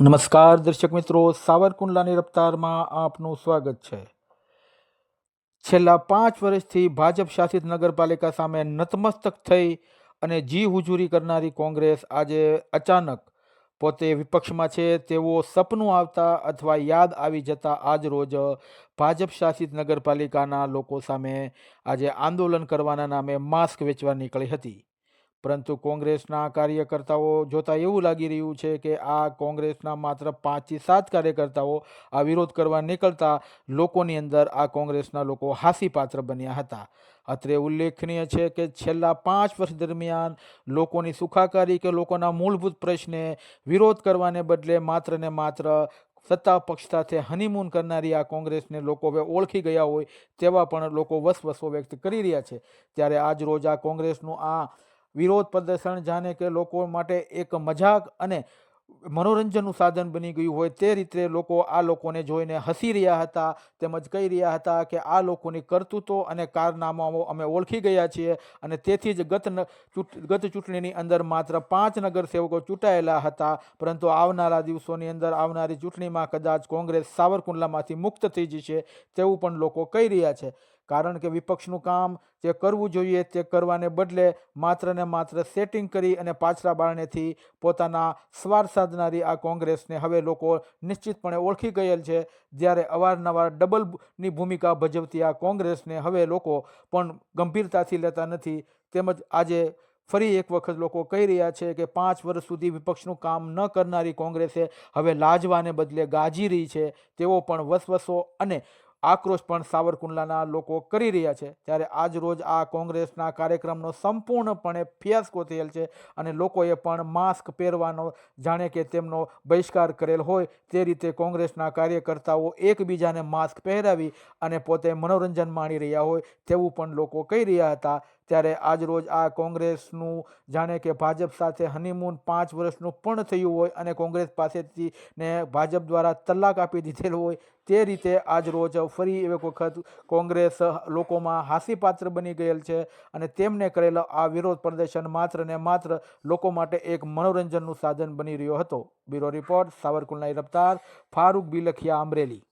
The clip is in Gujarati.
નમસ્કાર દર્શક મિત્રો, સાવરકુંડલાની રફતારમાં આપનું સ્વાગત છે। છેલ્લા 5 વર્ષથી ભાજપ શાસિત નગરપાલિકા સામે નતમસ્તક થઈ અને જી હુજુરી કરનારી કોંગ્રેસ આજે અચાનક પોતે વિપક્ષમાં છે તેવું સપનું આવતા અથવા યાદ આવી જતા આજ રોજ ભાજપ શાસિત નગરપાલિકાના લોકો સામે આજે આંદોલન કરવાના નામે માસ્ક વેચવા નીકળી હતી। પરંતુ કોંગ્રેસના કાર્યકર્તાઓ જોતા એવું લાગી રહ્યું છે કે આ કોંગ્રેસના માત્ર 5 થી 7 કાર્યકર્તાઓ આ વિરોધ કરવા નીકળતા લોકોની અંદર આ કોંગ્રેસના લોકો હાસ્યપાત્ર બન્યા હતા। અત્રે ઉલ્લેખનીય છે કે છેલ્લા 5 વર્ષ દરમિયાન લોકોની સુખાકારી કે લોકોના મૂળભૂત પ્રશ્ને વિરોધ કરવાને બદલે માત્ર ને માત્ર સત્તા પક્ષ સાથે હનીમૂન કરનારી આ કોંગ્રેસને લોકો હવે ઓળખી ગયા હોય તેવા પણ લોકો વસવસો વ્યક્ત કરી રહ્યા છે। ત્યારે આજ રોજ આ કોંગ્રેસનું આ વિરોધ પ્રદર્શન જાણે કે લોકો માટે એક મજાક અને મનોરંજનનું સાધન બની ગયું હોય તે રીતે લોકો આ લોકોને જોઈને હસી રહ્યા હતા, તેમજ કહી રહ્યા હતા કે આ લોકોની કરતૂતો અને કારનામાઓ અમે ઓળખી ગયા છીએ અને તેથી જ ગત ચૂંટણીની અંદર માત્ર 5 નગરસેવકો ચૂંટાયેલા હતા, પરંતુ આવનારા દિવસોની અંદર આવનારી ચૂંટણીમાં કદાચ કોંગ્રેસ સાવરકુંડલામાંથી મુક્ત થઈ જશે તેવું પણ લોકો કહી રહ્યા છે। કારણ કે વિપક્ષનું કામ જે કરવું જોઈએ તે કરવાને બદલે માત્ર ને માત્ર સેટિંગ કરી અને પાછલા બારણેથી પોતાના સ્વાર્થ સાધનારી આ કોંગ્રેસને હવે લોકો નિશ્ચિતપણે ઓળખી ગયેલ છે। જ્યારે અવારનવાર ડબલની ભૂમિકા ભજવતી આ કોંગ્રેસને હવે લોકો પણ ગંભીરતાથી લેતા નથી, તેમજ આજે ફરી એક વખત લોકો કહી રહ્યા છે કે 5 વર્ષ સુધી વિપક્ષનું કામ ન કરનારી કોંગ્રેસે હવે લાજવાને બદલે ગાજી રહી છે તેવો પણ વસવસો અને આક્રોશ પણ સાવરકુંડલાના લોકો કરી રહ્યા છે। ત્યારે આજ રોજ આ કોંગ્રેસના કાર્યક્રમનો સંપૂર્ણપણે ફિયાસ્કો થયેલ છે અને લોકોએ પણ માસ્ક પહેરવાનો જાણે કે તેમનો બહિષ્કાર કરેલ હોય તે રીતે કોંગ્રેસના કાર્યકર્તાઓ એકબીજાને માસ્ક પહેરાવી અને પોતે મનોરંજન માણી રહ્યા હોય તેવું પણ લોકો કહી રહ્યા હતા। ત્યારે આજ રોજ આ કોંગ્રેસનું જાણે કે ભાજપ સાથે હનીમૂન 5 વર્ષનું પૂર્ણ થયું હોય અને કોંગ્રેસ પાસેથી ને ભાજપ દ્વારા તલાક આપી દીધેલ હોય તે રીતે આજ રોજ ફરી એક વખત કોંગ્રેસ લોકોમાં હાસ્યપાત્ર બની ગયેલ છે અને તેમને કરેલા આ વિરોધ પ્રદર્શન માત્ર ને માત્ર લોકો માટે એક મનોરંજનનું સાધન બની રહ્યો હતો। Bureau report, સાવરકુંડલાની રફતાર, Farooq Bilakhia, Amreli.